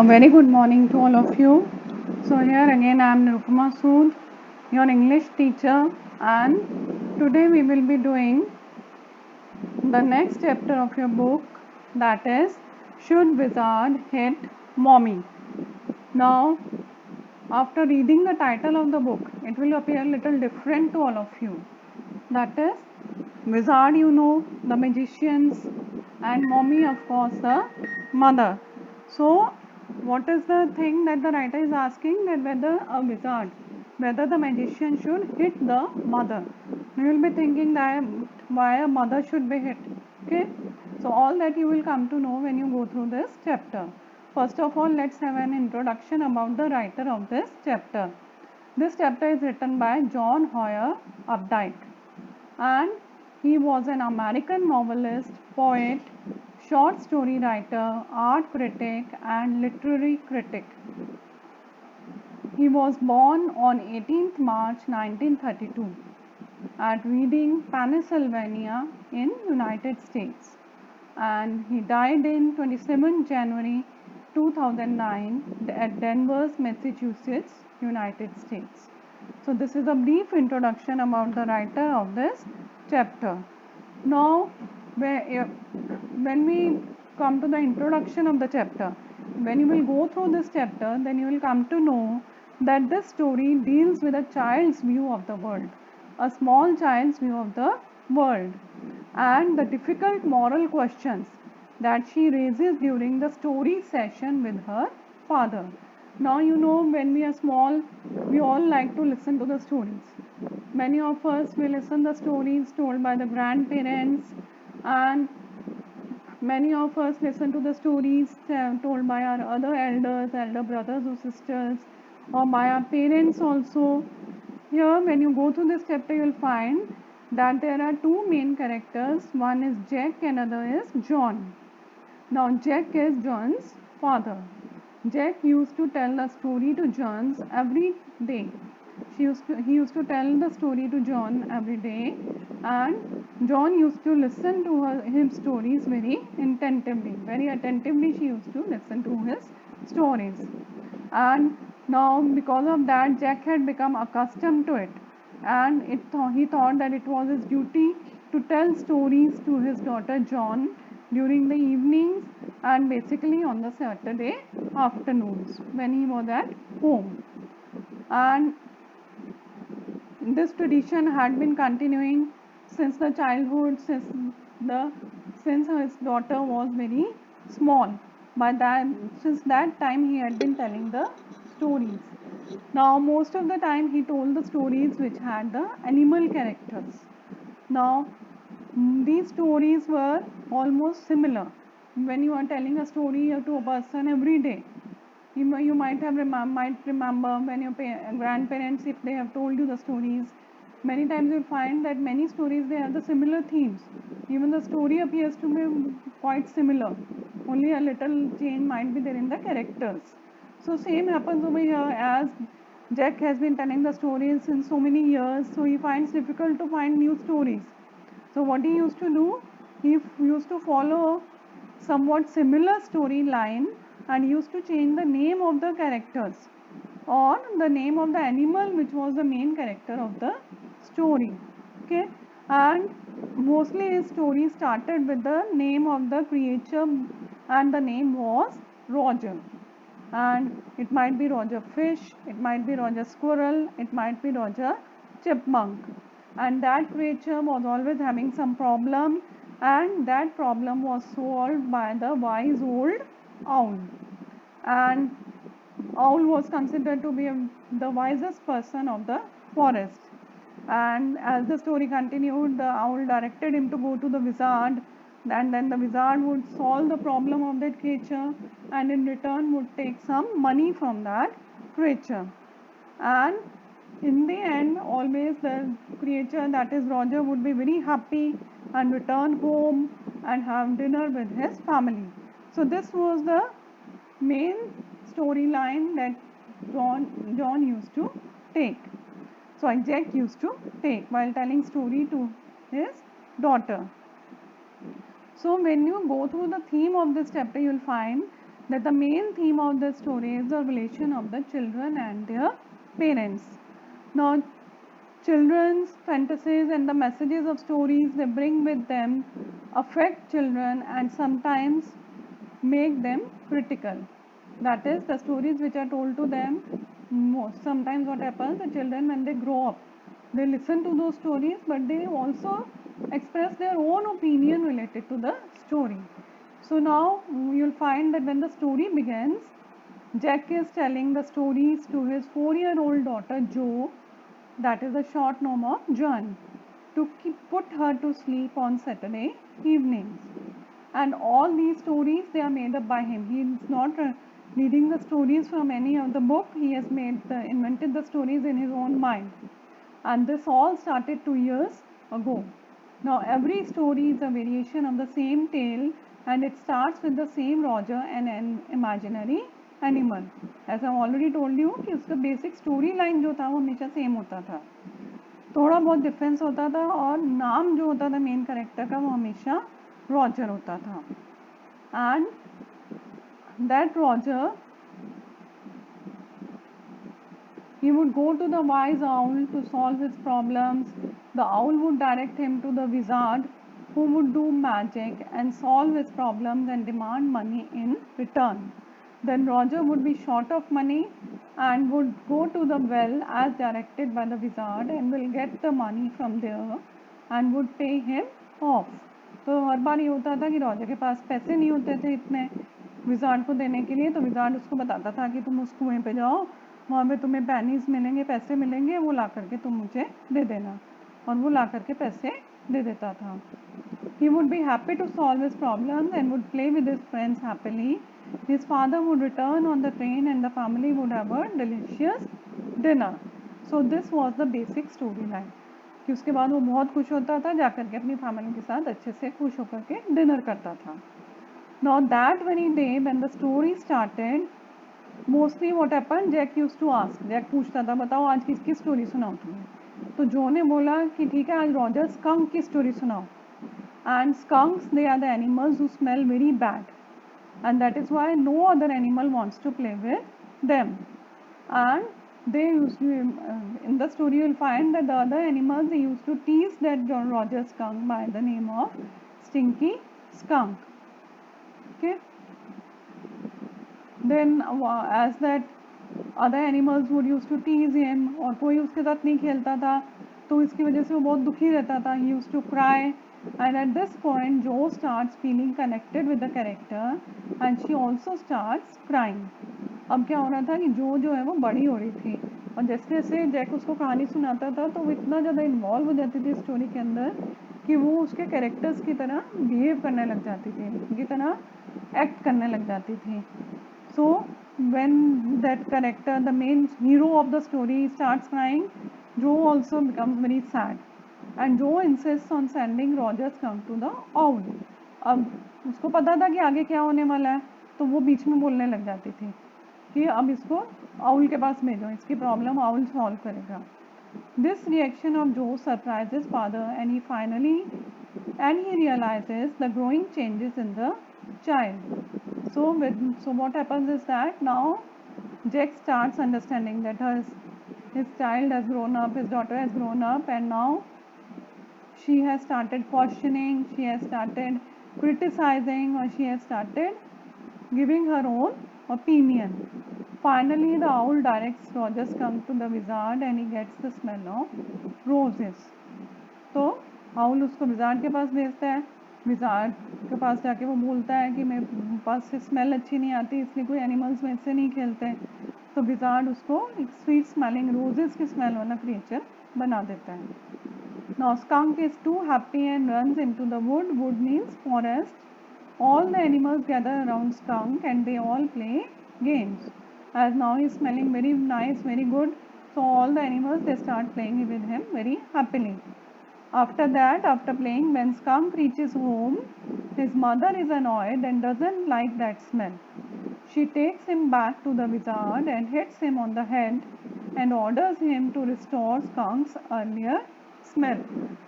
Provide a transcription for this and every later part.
A very good morning to all of you. So here again I am Nirupama Sood, your English teacher, and today we will be doing the next chapter of your book, that is Should Wizard Hit Mommy? Now after reading the title of the book, it will appear a little different to all of you. That is wizard, the magicians, and mommy, of course, the mother. So what is the thing that the writer is asking, that whether the magician should hit the mother. You will be thinking that why a mother should be hit. Okay, so all that you will come to know when you go through this chapter. First of all, let's have an introduction about the writer of this chapter. This chapter is written by John Hoyer Updike, and he was an American novelist, poet, short story writer, art critic, and literary critic. He was born on 18th March 1932 at Reading, Pennsylvania in United States, and he died in 27 January 2009 at Danvers, Massachusetts, United States. So this is a brief introduction about the writer of this chapter. Now when we come to the introduction of the chapter, when you will go through this chapter, then you will come to know that this story deals with a child's view of the world, a small child's view of the world, and the difficult moral questions that she raises during the story session with her father. Now when we are small, we all like to listen to the stories. Many of us will listen the stories told by the grandparents, and many of us listen to the stories told by our other elder brothers or sisters, or by our parents also. Here, when you go through this chapter, you will find that there are two main characters. One is Jack and other is John. Now, Jack is John's father. Jack used to tell the story to John every day. He used to tell the story to John every day, and John used to listen to his stories very attentively. Very attentively, she used to listen to his stories. And now, because of that, Jack had become accustomed to it, and he thought that it was his duty to tell stories to his daughter John during the evenings and basically on the Saturday afternoons when he was at home. And this tradition had been continuing since the childhood, since his daughter was very small. Since that time, he had been telling the stories. Now, most of the time, he told the stories which had the animal characters. Now, these stories were almost similar. When you are telling a story to a person every day, you might remember when your grandparents, if they have told you the stories, many times you'll find that many stories, they have the similar themes. Even the story appears to be quite similar, only a little change might be there in the characters. So same happens over here, as Jack has been telling the stories since so many years, so he finds difficult to find new stories. So what he used to do, he used to follow somewhat similar storyline and used to change the name of the characters or the name of the animal which was the main character of the story. Okay, and mostly his story started with the name of the creature, and the name was Roger. And it might be Roger Fish, it might be Roger Squirrel, it might be Roger Chipmunk. And that creature was always having some problem, and that problem was solved by the wise old owl. And owl was considered to be the wisest person of the forest. And as the story continued, the owl directed him to go to the wizard, and then the wizard would solve the problem of that creature, and in return would take some money from that creature. And in the end, always the creature, that is Roger, would be very happy and return home and have dinner with his family. So this was the main storyline that John used to take. So Jack used to take while telling story to his daughter. So when you go through the theme of this chapter, you will find that the main theme of the story is the relation of the children and their parents. Now, children's fantasies and the messages of stories they bring with them affect children and sometimes make them critical. That is, the stories which are told to them, sometimes what happens, the children when they grow up, they listen to those stories, but they also express their own opinion related to the story. So now you'll find that when the story begins, Jack is telling the stories to his 4-year-old daughter Jo, that is the short name of Joan, to put her to sleep on Saturday evenings. And all these stories they are made up by him. He is not reading the stories from any of the book. He has invented the stories in his own mind. And this all started 2 years ago. Now every story is a variation of the same tale, and it starts with the same Roger and an imaginary animal. As I already told you कि उसका basic story line जो था वो हमेशा same होता था. थोड़ा बहुत डिफरेंस होता था और नाम जो होता था मेन कैरेक्टर का वो हमेशा रॉजर होता था. And that Roger he would go to the wise owl to solve his problems. The owl would direct him to the wizard who would do magic and solve his problems and demand money in return. Then Roger would be short of money and would go to the well as directed by the wizard and will get the money from there and would pay him off. तो हर बार ये होता था कि Roger के पास पैसे नहीं होते थे इतने विजार्ड को देने के लिए, तो विजार्ड उसको बताता था कि तुम उस कुएं पे जाओ, वहाँ पे तुम्हें पैनीज मिलेंगे, पैसे मिलेंगे, वो ला करके तुम मुझे दे देना. और वो ला करके पैसे दे देता था. He would be happy to solve his problems and would play with his friends happily. His father would return on the train and the family would have a delicious dinner. So this was the basic storyline. कि उसके बाद वो बहुत खुश होता था, जाकर के अपनी फैमिली के साथ अच्छे से खुश होकर के डिनर करता था. Now that very day when the story started, mostly what happened, Jack used to ask. Jack पूछता था, बताओ आज किसकी स्टोरी सुनाऊँ तुम्हें. तो जो ने बोला कि ठीक है आज रॉजर स्कंक की स्टोरी सुनाओ. And skunks, they are the animals who smell very bad, and that is why no other animal wants to play with them. And they used to in the story you will find that the other animals they used to tease that Roger skunk by the name of Stinky Skunk. Okay, then as that other animals would used to tease him और कोई उसके साथ नहीं खेलता था, तो इसकी वजह से वो बहुत दुखी रहता था. He used to cry. And at this point, Jo starts feeling connected with the character and she also starts crying. अब क्या हो रहा था कि जो है वो बड़ी हो रही थी और जैसे जैसे जैक उसको कहानी सुनाता था तो वो इतना ज़्यादा इन्वॉल्व हो जाती थी स्टोरी के अंदर कि वो उसके कैरेक्टर्स की तरह बिहेव करने लग जाती थी, उनकी तरह एक्ट करने लग जाती थी. So when that character, the main hero of the story, starts crying, Jo also becomes very sad. And Jo insists on sending Roger's skunk to the owl. अब उसको पता था कि आगे क्या होने वाला है, तो वो बीच में बोलने लग जाती थी कि अब इसको आउल के पास भेजो, इसकी प्रॉब्लम आउल सॉल्व करेगा. This reaction of Joe surprises father and he realizes the growing changes in the child. So what happens is that now Jack starts understanding that his child has grown up, his daughter has grown up, and now she has started questioning, she has started criticizing, or she has started giving her own opinion. Finally, the owl directs Roger skunk to the wizard and he gets the smell of roses. तो owl उसको wizard के पास भेजता है. Wizard के पास जाके वो बोलता है कि मेरे पास से स्मेल अच्छी नहीं आती, इसलिए कोई एनिमल्स में से नहीं खेलते. तो विजार्ड उसको एक स्वीट स्मेलिंग रोजेस की स्मेल वाला क्रिएचर बना देता है. Now skunk is too happy and runs into the wood. Wood means forest. All the animals gather around skunk and they all play games. As now he is smelling very nice, very good, so all the animals they start playing with him very happily. After that, after playing, when skunk reaches home, his mother is annoyed and doesn't like that smell. She takes him back to the wizard and hits him on the head and orders him to restore skunk's earlier smell.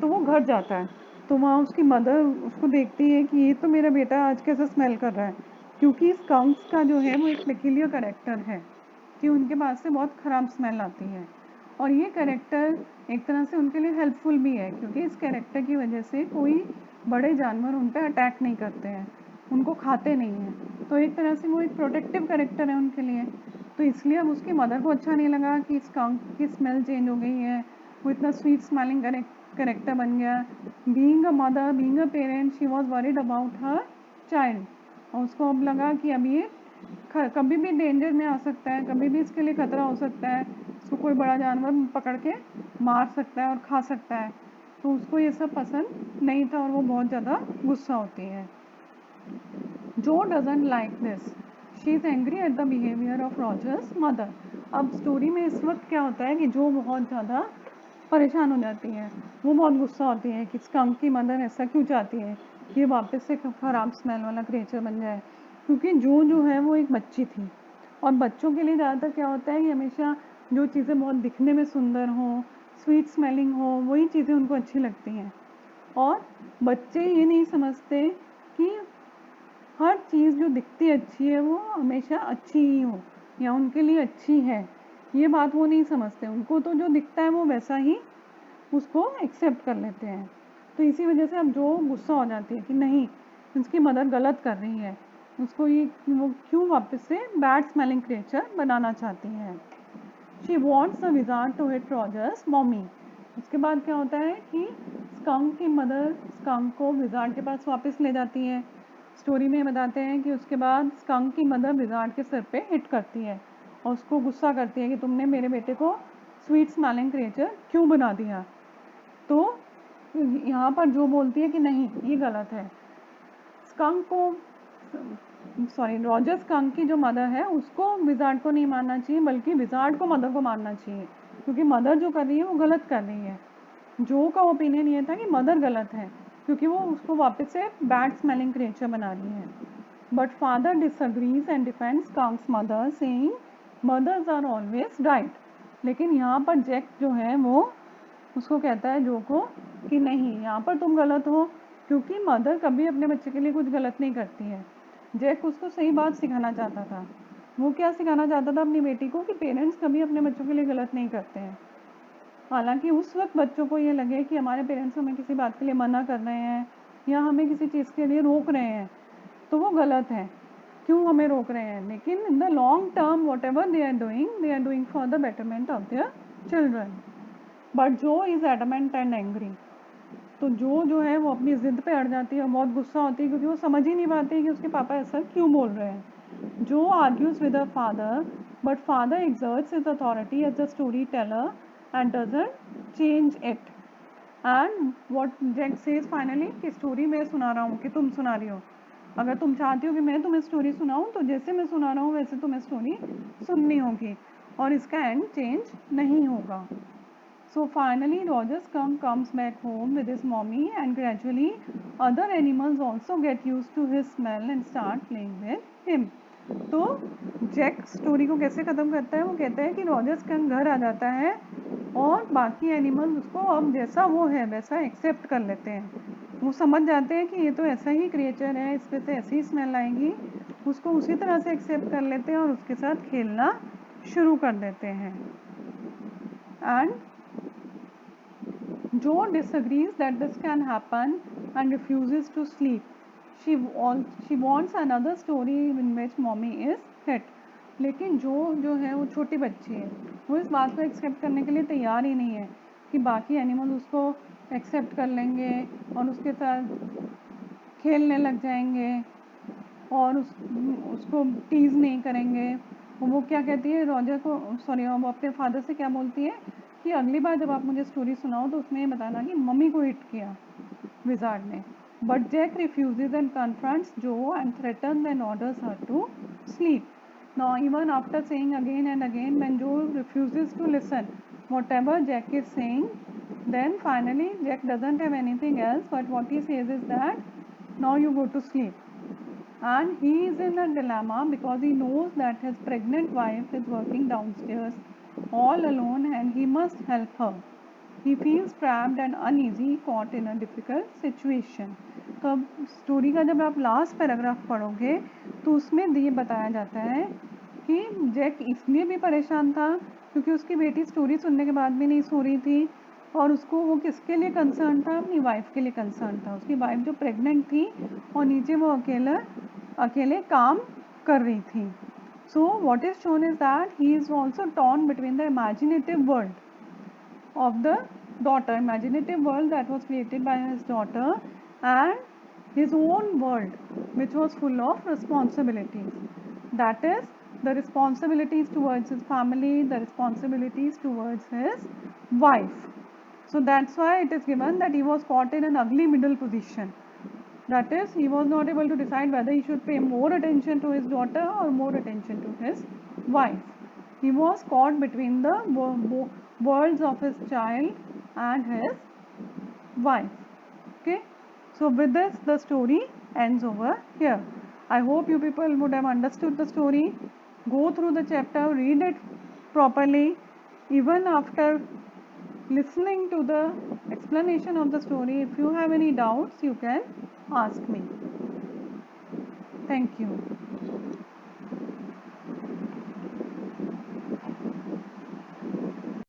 तो वो घर जाता है, तो वहाँ उसकी mother उसको देखती है कि ये तो मेरा बेटा आज कैसे स्मेल कर रहा है, क्योंकि स्कंक्स का जो है वो एक पेक्यूलियर कैरेक्टर है कि उनके पास से बहुत ख़राब स्मेल आती है, और ये कैरेक्टर एक तरह से उनके लिए हेल्पफुल भी है, क्योंकि इस कैरेक्टर की वजह से कोई बड़े जानवर उन पर अटैक नहीं करते हैं, उनको खाते नहीं हैं, तो एक तरह से वो एक प्रोटेक्टिव कैरेक्टर है उनके लिए। तो इसलिए अब उसकी मदर को अच्छा नहीं लगा कि स्कंक की स्मेल चेंज हो गई है, वो इतना स्वीट स्मेलिंग कैरेक्टर बन गया। Being a mother, being a parent, she was worried about her child, और उसको अब लगा कि अब ये कभी भी डेंजर में आ सकता है, कभी भी इसके लिए खतरा हो सकता है, इसको कोई बड़ा जानवर पकड़ के मार सकता है और खा सकता है। तो उसको ये सब पसंद नहीं था और वो बहुत ज़्यादा गुस्सा होती है। जो doesn't like this, she is angry at the behaviour of Rogers mother. अब स्टोरी में इस वक्त क्या होता है कि जो बहुत ज़्यादा परेशान हो जाती है, वो बहुत गुस्सा होती है कि स्कंक की मदर ऐसा क्यों चाहती है कि ये वापस से ख़राब स्मेल वाला क्रिएचर बन जाए, क्योंकि जो है वो एक बच्ची थी, और बच्चों के लिए ज़्यादातर क्या होता है कि हमेशा जो चीज़ें बहुत दिखने में सुंदर हों, स्वीट स्मेलिंग हो, वही चीज़ें उनको अच्छी लगती हैं। और बच्चे ये नहीं समझते कि हर चीज़ जो दिखती अच्छी है वो हमेशा अच्छी ही हो या उनके लिए अच्छी है, ये बात वो नहीं समझते। उनको तो जो दिखता है वो वैसा ही उसको एक्सेप्ट कर लेते हैं। तो इसी वजह से अब जो गुस्सा हो जाती है कि नहीं, उसकी मदर गलत कर रही है, उसको ये वो क्यों वापस से बैड स्मेलिंग क्रिएचर बनाना चाहती है। She wants the wizard to hit Rogers mommy. उसके बाद क्या होता है कि स्कंक की मदर स्कंक को विजार्ड के पास वापस ले जाती है। स्टोरी में बताते हैं कि उसके बाद स्कंक की मदर विजार्ड के सिर पे हिट करती है और उसको गुस्सा करती है कि तुमने मेरे बेटे को स्वीट स्मेलिंग क्रिएचर क्यों बना दिया। तो यहाँ पर जो बोलती है कि नहीं, ये गलत है। स्कंक को रॉजर स्कंक की जो मदर है उसको विजार्ड को नहीं मारना चाहिए, बल्कि विजार्ड को मदर को मारना चाहिए, क्योंकि मदर जो कर रही है वो गलत कर रही है। जो का ओपिनियन ये था कि मदर गलत है क्योंकि वो उसको वापस से बैड स्मेलिंग क्रिएचर बना रही है। But father disagrees and defends skunk's mother, saying mothers are always right. लेकिन यहाँ पर जैक जो है वो उसको कहता है जो को कि नहीं, यहाँ पर तुम गलत हो, क्योंकि मदर कभी अपने बच्चे के लिए कुछ गलत नहीं करती है। जैक उसको सही बात सिखाना चाहता था। वो क्या सिखाना चाहता था अपनी बेटी को कि पेरेंट्स कभी अपने बच्चों के लिए गलत नहीं करते हैं। हालांकि उस वक्त बच्चों को ये लगे कि हमारे पेरेंट्स हमें किसी बात के लिए मना कर रहे हैं या हमें किसी चीज़ के लिए रोक रहे हैं, तो वो गलत है, क्यों हमें रोक रहे हैं। लेकिन in the long term whatever they are doing for the betterment of their children. But जो इज़ एडमेंट एंड एंग्री, तो जो है वो अपनी ज़िद पे अड़ जाती है और बहुत गुस्सा होती है, क्योंकि वो समझ ही नहीं पाती कि उसके पापा ऐसा क्यों बोल रहे हैं। जो argues with a father, but father exerts his authority as a storyteller and doesn't change it. And what Jack says finally कि स्टोरी मैं सुना रहा हूँ कि तुम सुना रही हो, अगर तुम चाहती हो कि मैं तुम्हें स्टोरी सुनाऊँ तो जैसे मैं सुना रहा हूँ वैसे तुम्हें स्टोरी सुननी होगी और इसका एंड चेंज नहीं होगा। So finally Roger's comes back home with his mommy, and gradually other animals also get used to his smell and start playing with him. तो जैक स्टोरी को कैसे ख़त्म करता है, वो कहता है कि रॉजर स्कंक घर आ जाता है और बाकी एनिमल्स उसको अब जैसा वो है वैसा एक्सेप्ट कर लेते हैं। वो समझ जाते हैं कि ये तो ऐसा ही क्रिएचर है, इस पे से ऐसी ही स्मेल आएगी, उसको उसी तरह से एक्सेप्ट कर लेते हैं और उसके साथ खेलना शुरू कर देते हैं। And Jo disagrees that this can happen and refuses to sleep. She wants another story in which mommy is hit. लेकिन जो है वो छोटी बच्ची है, वो इस बात को एक्सेप्ट करने के लिए तैयार ही नहीं है कि बाकी एनिमल उसको एक्सेप्ट कर लेंगे और उसके साथ खेलने लग जाएंगे और उसको टीज़ नहीं करेंगे। वो क्या कहती है रॉजर को, वो अपने फादर से क्या बोलती है कि अगली बार जब आप मुझे स्टोरी सुनाओ तो उसमें ये बताना कि मम्मी को हिट किया विजार्ड ने। But Jack refuses and confronts Jo and threatens and orders her to sleep. Now even after saying again and again, when Jo refuses to listen whatever Jack is saying, then finally Jack doesn't have anything else but what he says is that now you go to sleep. And he is in a dilemma because he knows that his pregnant wife is working downstairs all alone and he must help her. He feels trapped and uneasy, caught in a difficult situation. तो अब story का जब आप last paragraph पढ़ोगे तो उसमें ये बताया जाता है कि जैक इसलिए भी परेशान था क्योंकि उसकी बेटी स्टोरी सुनने के बाद भी नहीं सो रही थी, और उसको वो किसके लिए कंसर्न था, अपनी वाइफ के लिए कंसर्न था। उसकी वाइफ जो प्रेग्नेंट थी और नीचे वो अकेले काम कर रही थी। So what is shown is that he is also torn between the imaginative world of the daughter, imaginative world that was created by his daughter, and his own world which was full of responsibilities, that is the responsibilities towards his family, the responsibilities towards his wife. So that's why it is given that he was caught in an ugly middle position, that is he was not able to decide whether he should pay more attention to his daughter or more attention to his wife. He was caught between the worlds of his child and his wife. Okay, so with this the story ends over here. I hope you people would have understood the story. Go through the chapter, read it properly. Even after listening to the explanation of the story, if you have any doubts you can ask me. Thank you.